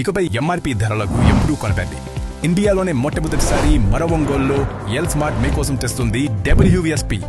ఇకపై ఎంఆర్పి ధరలకు ఎప్పుడూ కొనకండి. ఇండియాలోనే మొట్టమొదటిసారి మన ఒంగోలులో ఎల్ స్మార్ట్ మీకోసం తెస్తుంది WSP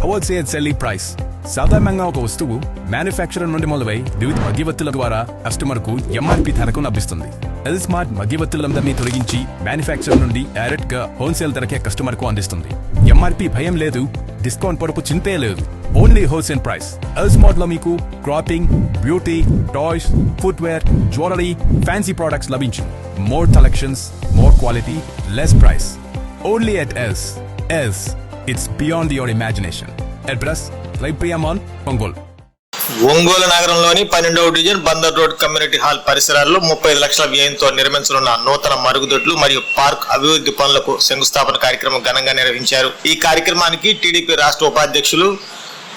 హోల్సేల్ సెల్లింగ్ ప్రైస్. సాధారణంగా ఒక వస్తువు మ్యానుఫ్యాక్చరర్ నుండి మొదలై వివిధ మధ్యవర్తుల ద్వారా కస్టమర్ కు ఎంఆర్పి ధరకు లభిస్తుంది. ఎల్ స్మార్ట్ మధ్యవర్తులందరినీ తొలగించి మ్యానుఫ్యాక్చరర్ నుండి డైరెక్ట్ గా హోల్సేల్ ధరకే కస్టమర్ కు అందిస్తుంది. ఎంఆర్పి భయం లేదు, డిస్కౌంట్ పొరపు చింతే లేదు. Only wholesale price. L smart లో మీకు clothing, beauty, toys, footwear, jewellery, fancy products లభించు. More collections, more quality, less price. Only at L's. L's, it's beyond your imagination. Address లైప్రియామాన్, ఒంగోలు. ఒంగోలు నగరంలోని 12వ division Bandar road community hall పరిసరాల్లో 35 లక్షల వ్యయంతో నిర్మించనున్న నూతన మరుగుదొడ్లు మరియు పార్క్ అభివృద్ధి పనులకు శంకుస్థాపన కార్యక్రమం ఘనంగా నిర్వహించారు. ఈ కార్యక్రమానికి టీడీపీ రాష్ట్ర ఉపాధ్యక్షులు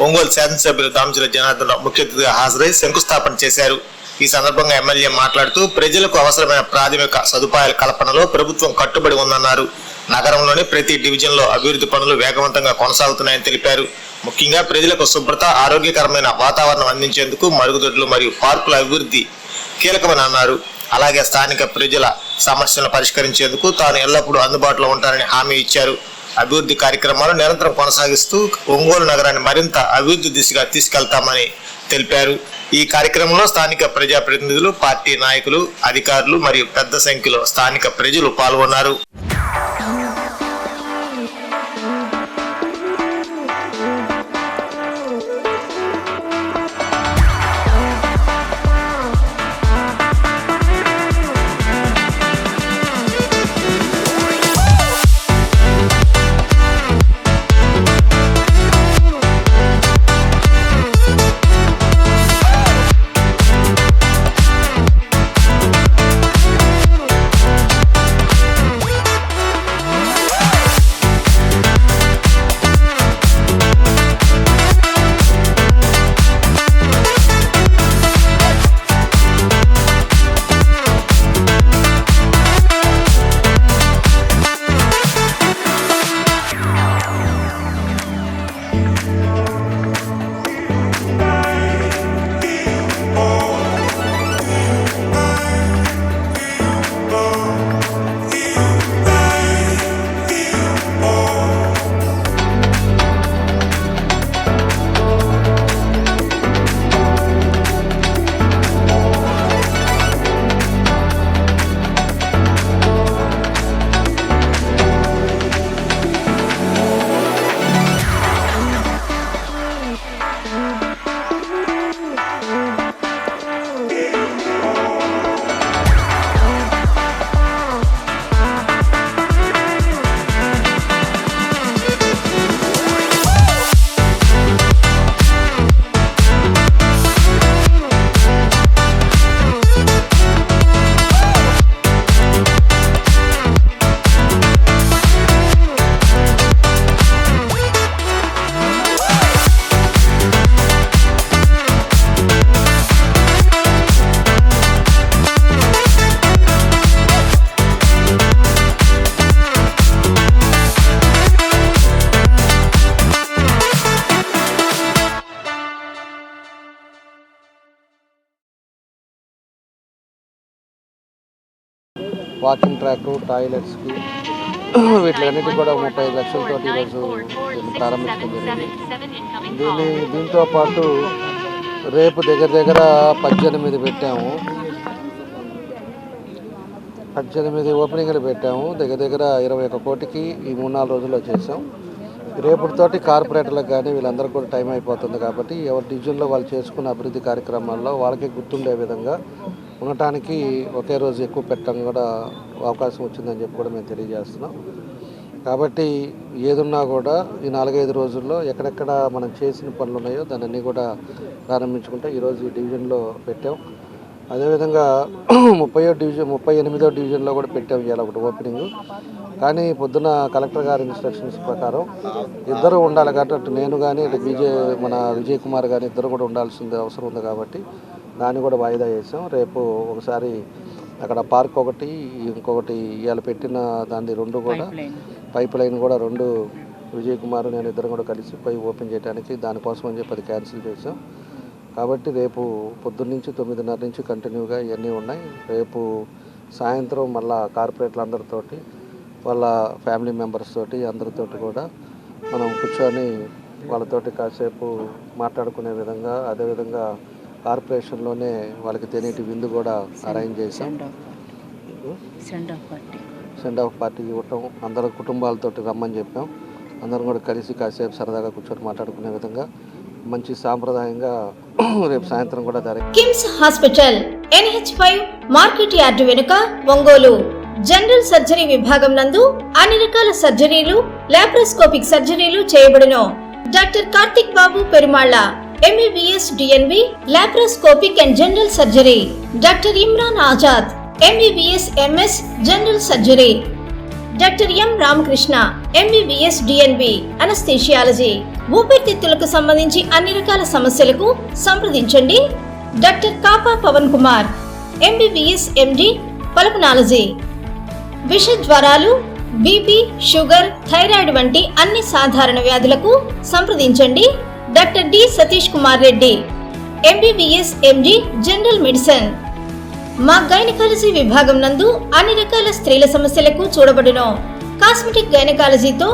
ఒంగోలు శాసనసభ్యులు దామచల జనార్దన్ రావు ముఖ్య అతిథిగా హాజరై శంకుస్థాపన చేశారు. ఈ సందర్భంగా ఎమ్మెల్యే మాట్లాడుతూ ప్రజలకు అవసరమైన ప్రాథమిక సదుపాయాల కల్పనలో ప్రభుత్వం కట్టుబడి ఉందన్నారు. నగరంలోని ప్రతి డివిజన్లో అభివృద్ధి పనులు వేగవంతంగా కొనసాగుతున్నాయని తెలిపారు. ముఖ్యంగా ప్రజలకు శుభ్రత, ఆరోగ్యకరమైన వాతావరణం అందించేందుకు మరుగుదొడ్లు మరియు పార్కుల అభివృద్ధి కీలకమని అన్నారు. అలాగే స్థానిక ప్రజల సమస్యలను పరిష్కరించేందుకు తాను ఎల్లప్పుడూ అందుబాటులో ఉంటానని హామీ ఇచ్చారు. అభివృద్ధి కార్యక్రమాలు నిరంతరం కొనసాగిస్తూ ఒంగోలు నగరాన్ని మరింత అభివృద్ధి దిశగా తీసుకెళ్తామని తెలిపారు. ఈ కార్యక్రమంలో స్థానిక ప్రజాప్రతినిధులు, పార్టీ నాయకులు, అధికారులు మరియు పెద్ద సంఖ్యలో స్థానిక ప్రజలు పాల్గొన్నారు. వాకింగ్ ట్రాక్, టాయిలెట్స్కి వీటిలన్నిటికీ కూడా 35 లక్షలతో ఈరోజు ప్రారంభించడం జరిగింది. దీంతో పాటు రేపు దగ్గర 18 పెట్టాము, 18 ఓపెనింగ్లు పెట్టాము. దగ్గర 21 కోటికి ఈ 3-4 రోజుల్లో చేసాం. రేపటితోటి కార్పొరేటర్లకు కానీ వీళ్ళందరికీ కూడా టైం అయిపోతుంది కాబట్టి ఎవరి డివిజన్లో వాళ్ళు చేసుకున్న అభివృద్ధి కార్యక్రమాల్లో వాళ్ళకి గుర్తుండే విధంగా ఉండటానికి ఒకే రోజు ఎక్కువ పెట్టడం కూడా అవకాశం వచ్చిందని చెప్పి కూడా మేము తెలియజేస్తున్నాం. కాబట్టి ఏదున్నా కూడా ఈ 4-5 రోజుల్లో ఎక్కడెక్కడ మనం చేసిన పనులు ఉన్నాయో దాన్ని అన్నీ కూడా ప్రారంభించుకుంటే ఈరోజు ఈ డివిజన్లో పెట్టాం. అదేవిధంగా 38వ డివిజన్లో కూడా పెట్టాం ఇవాళ ఒకటి ఓపెనింగ్. కానీ పొద్దున కలెక్టర్ గారి ఇన్స్ట్రక్షన్స్ ప్రకారం ఇద్దరు ఉండాలి కాబట్టి నేను కానీ మన విజయ్ కుమార్ కానీ ఇద్దరు కూడా ఉండాల్సింది అవసరం ఉంది కాబట్టి దాన్ని కూడా వాయిదా చేసాం. రేపు ఒకసారి అక్కడ పార్క్ ఒకటి, ఇంకొకటి ఇవాళ పెట్టిన దాన్ని 2 కూడా పైప్ లైన్ కూడా 2 విజయ్ కుమార్ నేను ఇద్దరు కూడా కలిసి పై ఓపెన్ చేయడానికి దానికోసం అని చెప్పి అది క్యాన్సిల్ చేసాం. కాబట్టి రేపు పొద్దున్న 9:30 నుంచి కంటిన్యూగా ఇవన్నీ ఉన్నాయి. రేపు సాయంత్రం మళ్ళా కార్పొరేట్ల అందరితోటి వాళ్ళ ఫ్యామిలీ మెంబర్స్ తోటి అందరితోటి కూడా మనం కూర్చొని వాళ్ళతోటి కాసేపు మాట్లాడుకునే విధంగా, అదేవిధంగా కార్పొరేషన్లోనే వాళ్ళకి తినేటి విందు కూడా అరేంజ్ చేసాం. సెండ్ ఆఫ్ పార్టీ ఇవ్వటం, అందరూ కుటుంబాలతోటి రమ్మని చెప్పాం. అందరం కూడా కలిసి కాసేపు సరదాగా కూర్చొని మాట్లాడుకునే విధంగా మంచి సాంప్రదాయంగా రేపు సాయంత్రం కూడా జరుగుతుంది. KIMS hospital NH5 market yard వెనుక, ఒంగోలు. జనరల్ సర్జరీ విభాగం నందు అన్ని రకాల సర్జరీలు, లాప్రోస్కోపిక్ సర్జరీలు చేయబడును. Doctor Karthik Babu Perumalla MBBS DNB laparoscopic and general surgery. Doctor Imran Azad MBBS MS general surgery. Doctor M Ramakrishna MBBS DNB anaesthesiology. ఊపిరితిత్తులకు సంబంధించి అన్ని రకాల సమస్యలకు సంప్రదించండి. Doctor Kapa Pavan Kumar MBBS MD pulmonology. విష జ్వరాలు, బీపీ, షుగర్, థైరాయిడ్ వంటి అన్ని సాధారణ వ్యాధులకు సంప్రదించండి. Doctor D Satish Kumar Reddy MBBS MD general medicine. మా గైనకాలజీ విభాగం నందు అన్ని రకాల స్త్రీల సమస్యలకు చూడబడును. కాస్మెటిక్ గైనకాలజీతో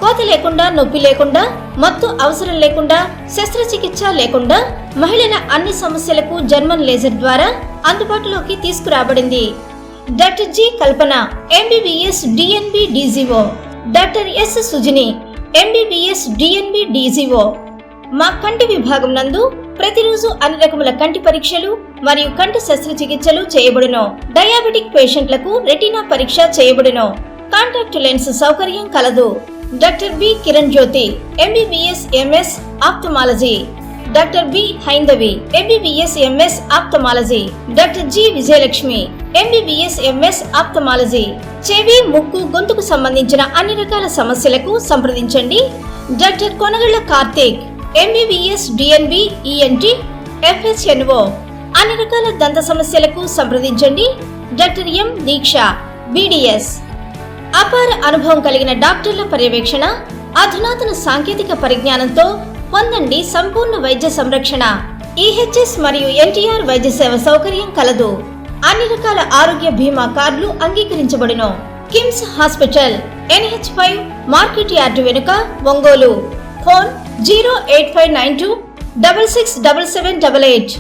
కోత లేకుండా, నొప్పి లేకుండా, మత్తు అవసరం లేకుండా, శస్త్రచికిత్స లేకుండా మహిళల అన్ని సమస్యలకు జర్మన్ లేజర్ ద్వారా అందుబాటులోకి తీసుకురాబడింది. డాక్టర్ జి కల్పన MBBS DNB DGO. Doctor yes Sujini MBBS DNB DGO. మా కంటి విభాగం నందు ప్రతిరోజు అన్ని రకముల కంటి పరీక్షలు మరియు కంటి శస్త్రచికిత్సలు చేయబడును. డయాబెటిక్ పేషెంట్లకు రెటీనా పరీక్ష చేయబడును. కాంటాక్ట్ లెన్స్ సౌకర్యం కలదు. Doctor B Kiran Jyothi MBBS MS ophthalmology. Doctor B Haindavi MBBS MS ophthalmology. Doctor G Vijayalakshmi MBBS MS ophthalmology. చెవి, ముక్కు, గొంతుకు సంబంధించిన అన్ని రకాల సమస్యలకు సంప్రదించండి. Doctor Konagalla Karthik MBBS DNB ENT FHNO. అన్ని రకాల దంత సమస్యలకు సంప్రదించండి. Doctor M Deeksha BDS. అపార అనుభవం కలిగిన డాక్టర్ల పర్యవేక్షణ, అధునాతన సాంకేతిక పరిజ్ఞానంతో పొందండి సంపూర్ణ వైద్య సంరక్షణ. EHS మరియు NTR వైద్య సేవ సౌకర్యం కలదు. అన్ని రకాల ఆరోగ్య బీమా కార్డులు అంగీకరించబడును. KIMS hospital NH5 market yard వెనుక, ఒంగోలు. ఫోన్ 08592 667788.